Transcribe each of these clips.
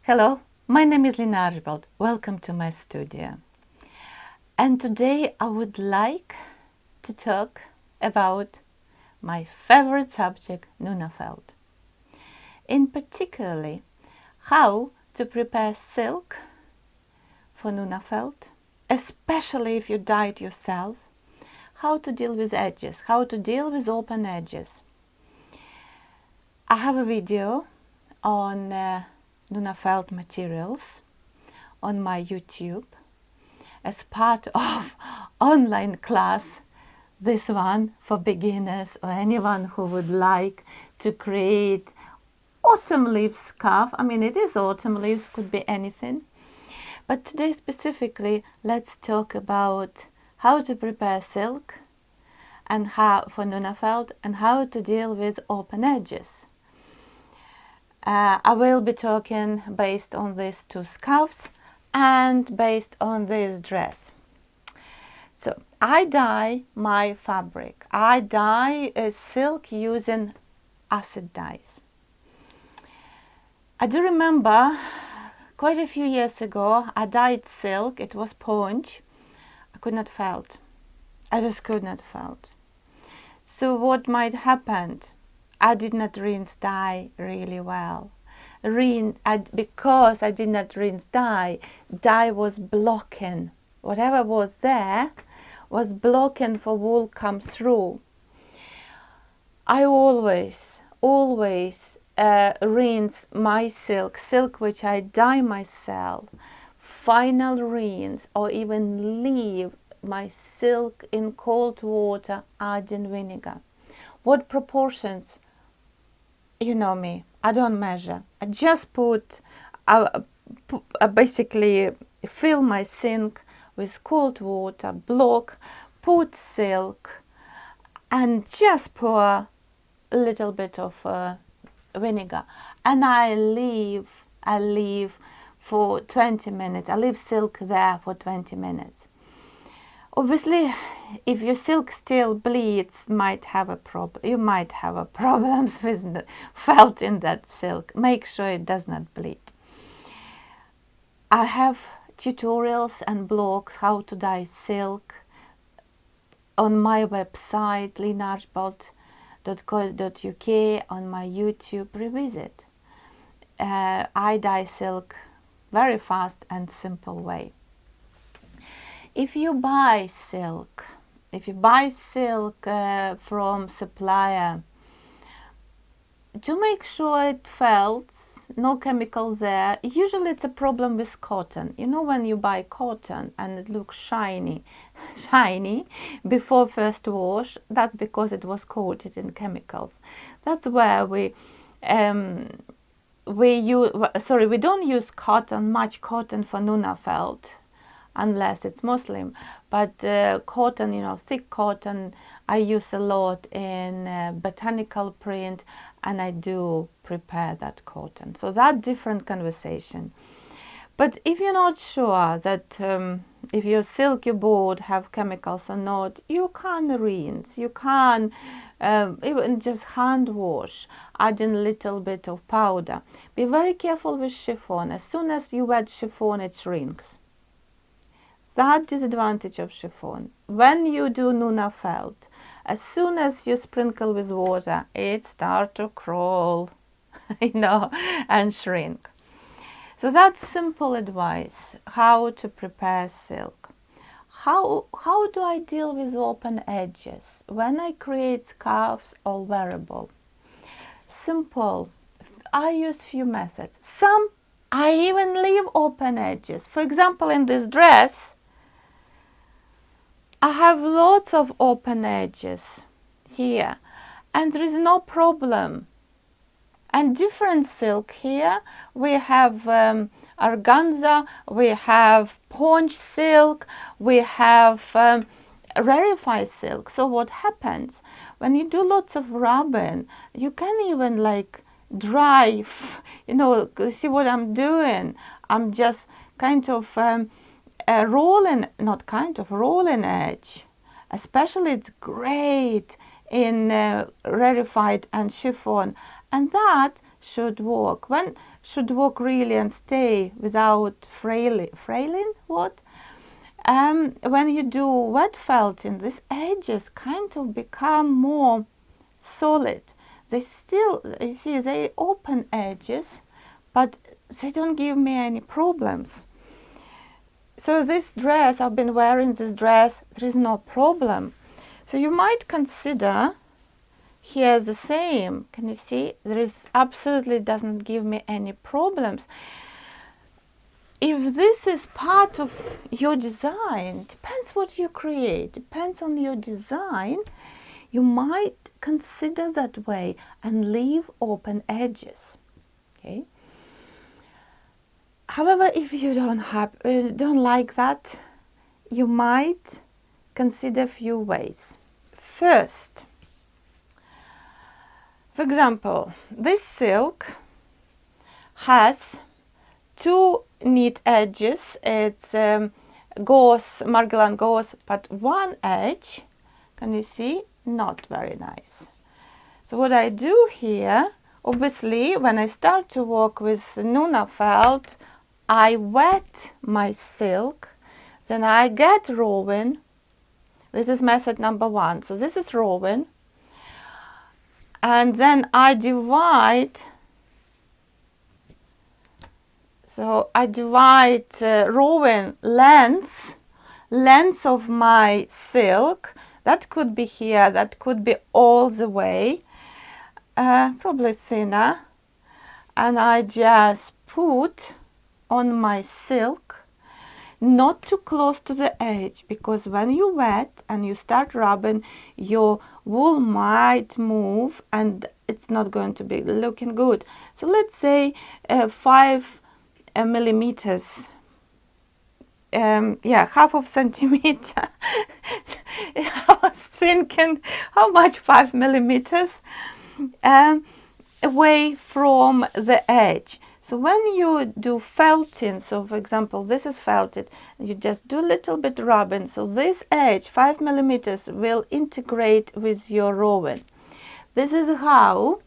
Hello, my name is Nuno. Welcome to my studio. And today I would like to talk about my favorite subject, Nuno. In particularly, how to prepare silk for Nuno, especially if you dye it yourself, how to deal with edges, how to deal with open edges. I have a video on Nuno materials on my YouTube as part of online class, this one for beginners or anyone who would like to create autumn leaf scarf. I mean, it is autumn leaves, could be anything. But today specifically, let's talk about how to prepare silk and how for Nuno and how to deal with open edges. I will be talking based on these two scarves and based on this dress. So I dye my fabric. I dye silk using acid dyes. I do remember quite a few years ago I dyed silk. It was ponch. I could not felt. I just could not felt. So what might happen? I did not rinse dye really well. Because I did not rinse dye was blocking. Whatever was there was blocking for wool come through. I always rinse my silk which I dye myself, final rinse, or even leave my silk in cold water adding vinegar. What proportions? You know me, I don't measure. I just basically fill my sink with cold water, block, put silk, and just pour a little bit of vinegar. And I leave for 20 minutes. I leave silk there for 20 minutes. Obviously, if your silk still bleeds, might have a problem. You might have a problems with the felt in that silk. Make sure it does not bleed. I have tutorials and blogs how to dye silk on my website linarchbold.co.uk, on my YouTube. Revisit. I dye silk very fast and simple way. If you buy silk from supplier, to make sure it felts, no chemicals there. Usually it's a problem with cotton. You know, when you buy cotton and it looks shiny before first wash, that's because it was coated in chemicals. That's where we don't use much cotton for Nuno unless it's Muslim, but cotton, thick cotton, I use a lot in botanical print, and I do prepare that cotton. So that different conversation. But if you're not sure that if your silk you bought have chemicals or not, you can rinse, you can even just hand wash, adding a little bit of powder. Be very careful with chiffon. As soon as you add chiffon, it shrinks. That disadvantage of chiffon. When you do Nuno as soon as you sprinkle with water, it starts to crawl, and shrink. So that's simple advice, how to prepare silk. How do I deal with open edges when I create scarves or wearable? Simple. I use few methods. Some I even leave open edges. For example, in this dress, I have lots of open edges here, and there is no problem. And different silk here, we have organza, we have ponch silk, we have rarefied silk. So what happens when you do lots of rubbing, you can even dry, see what I'm doing? I'm just kind of rolling edge. Especially it's great in rarefied and chiffon, and that should work? When should work really and stay without frailing? What? When you do wet felting, these edges kind of become more solid. They still, you see, they open edges, but they don't give me any problems. So this dress, I've been wearing this dress, there is no problem. So you might consider here the same. Can you see? There is absolutely doesn't give me any problems. If this is part of your design, depends what you create, depends on your design, you might consider that way and leave open edges. Okay. However, if you don't like that, you might consider a few ways. First, for example, this silk has two neat edges. It's gauze, Margalan gauze, but one edge, can you see, not very nice. So what I do here, obviously, when I start to work with Nuno felt, I wet my silk, then I get rowing. This is method number 1. So this is rowing, and then I divide. So I divide rowing length of my silk. That could be here, that could be all the way, probably thinner. And I just put on my silk, not too close to the edge, because when you wet and you start rubbing, your wool might move and it's not going to be looking good. So let's say 5 millimeters, yeah, half of centimeter. I was thinking how much 5 millimeters away from the edge. So when you do felting, so for example this is felted, you just do a little bit rubbing, so this edge 5 millimeters will integrate with your rowing. This is how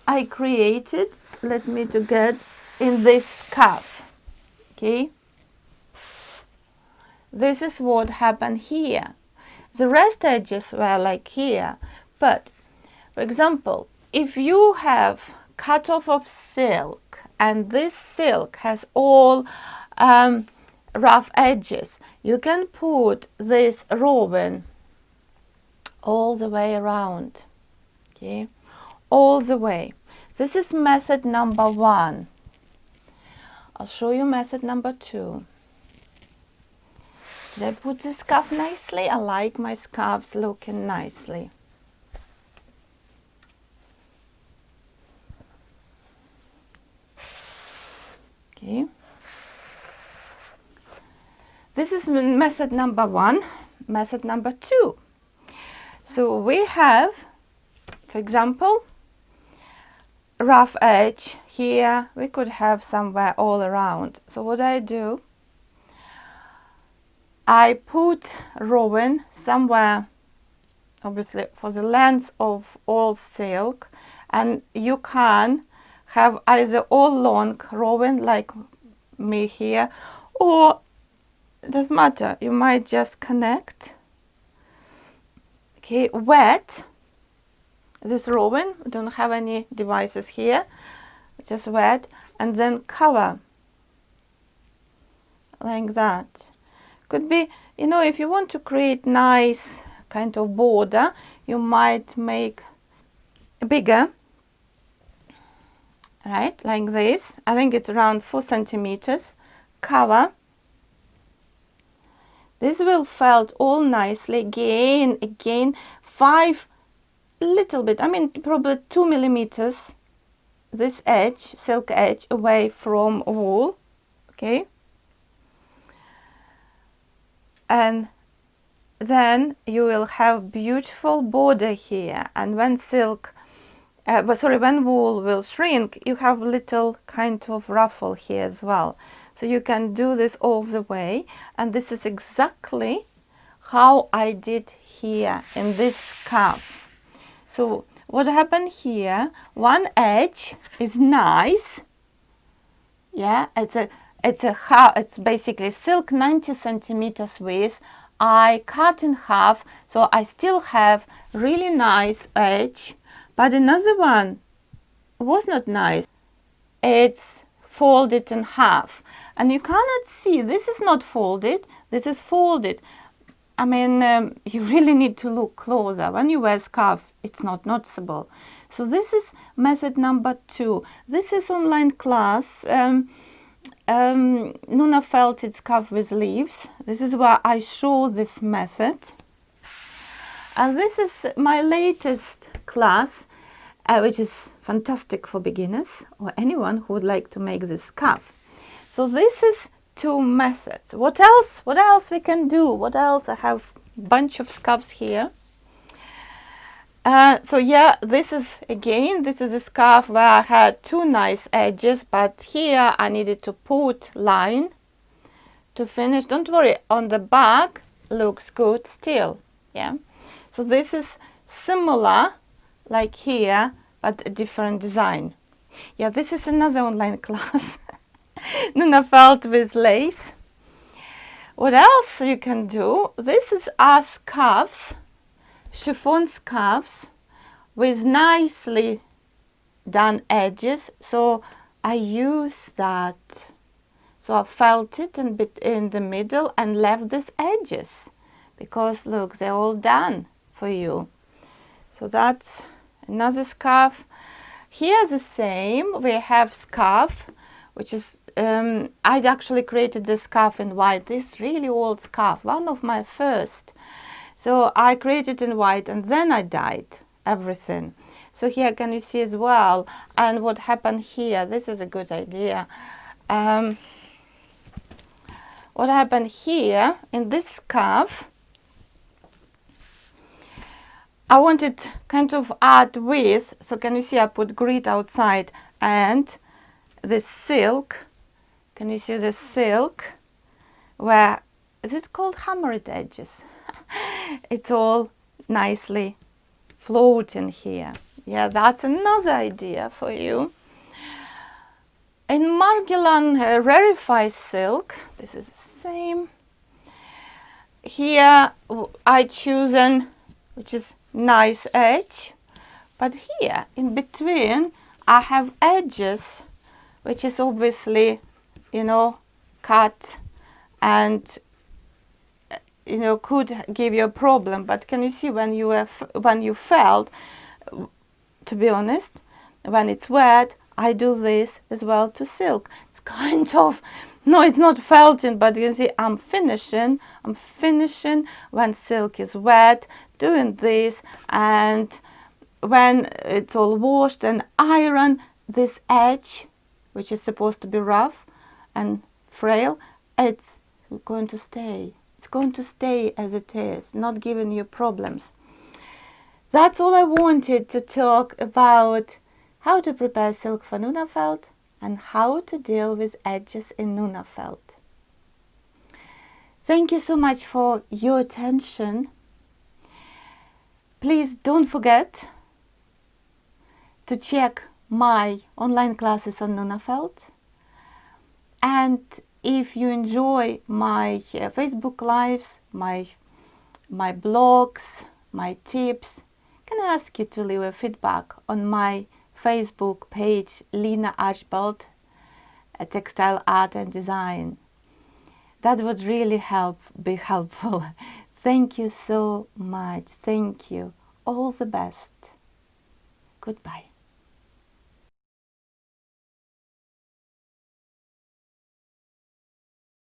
I created, let me to get in this scarf. Okay, this is what happened here. The rest edges were like here, but for example, if you have cut off of silk and this silk has all rough edges, you can put this rowing all the way around. Okay, all the way. This is method number 1. I'll show you method number 2. Did I put the scarf nicely? I like my scarves looking nicely. Okay. This is method number 1. Method number 2. So we have, for example, rough edge here. We could have somewhere all around. So what I do, I put rowing somewhere, obviously for the length of all silk, and you can have either all long rowing like me here, or it doesn't matter, you might just connect. Okay, wet this rowing, we don't have any devices here, just wet, and then cover like that. Could be, you know, if you want to create nice kind of border, you might make bigger, right, like this. I think it's around 4 centimeters. Cover. This will felt all nicely. Again 5 little bit, I mean probably 2 millimeters, this edge, silk edge, away from wool. Okay, and then you will have beautiful border here, and when silk when wool will shrink, you have little kind of ruffle here as well. So you can do this all the way, and this is exactly how I did here in this scarf. So what happened here, one edge is nice. Yeah, it's basically silk 90 centimeters width. I cut in half, so I still have really nice edge, but another one was not nice. It's folded in half, and you cannot see, this is not folded, this is folded. I mean, you really need to look closer. When you wear a scarf, it's not noticeable. So this is method number 2. This is online class. Nuno felted scarf with leaves. This is where I show this method. And this is my latest class, which is fantastic for beginners or anyone who would like to make this scarf. So this is 2 methods. What else? What else we can do? What else? I have a bunch of scarves here. So yeah, this is a scarf where I had 2 nice edges, but here I needed to put line to finish. Don't worry, on the back looks good still. Yeah. So this is similar like here, but a different design. Yeah, this is another online class. Nuno felt with lace. What else you can do? This is our scarves, chiffon scarves with nicely done edges. So I use that. So I felt it a bit in the middle and left these edges because look, they're all done for you. So that's another scarf. Here the same. We have scarf, which is I actually created this scarf in white. This really old scarf, one of my first. So I created in white and then I dyed everything. So here can you see as well. And what happened here, this is a good idea. What happened here in this scarf, I wanted kind of add width. So can you see I put grid outside and this silk. Can you see the silk? Where is it called hammered edges? It's all nicely floating here. Yeah, that's another idea for you. In Margilan rarefied silk, this is the same. Here I chosen, which is nice edge, but here in between I have edges, which is obviously, you know, cut and you know could give you a problem. But can you see when you felt, to be honest, when it's wet, I do this as well to silk. It's kind of, no, it's not felting, but you can see I'm finishing when silk is wet, doing this, and when it's all washed and ironed, this edge, which is supposed to be rough and frail, it's going to stay. It's going to stay as it is, not giving you problems. That's all I wanted to talk about, how to prepare silk for Nuno felt and how to deal with edges in Nuno felt. Thank you so much for your attention. Please don't forget to check my online classes on Nuno felt. And if you enjoy my Facebook lives, my blogs, my tips, can I ask you to leave a feedback on my Facebook page, Lina Archibald, Textile Art and Design. That would really be helpful. Thank you so much. Thank you. All the best. Goodbye.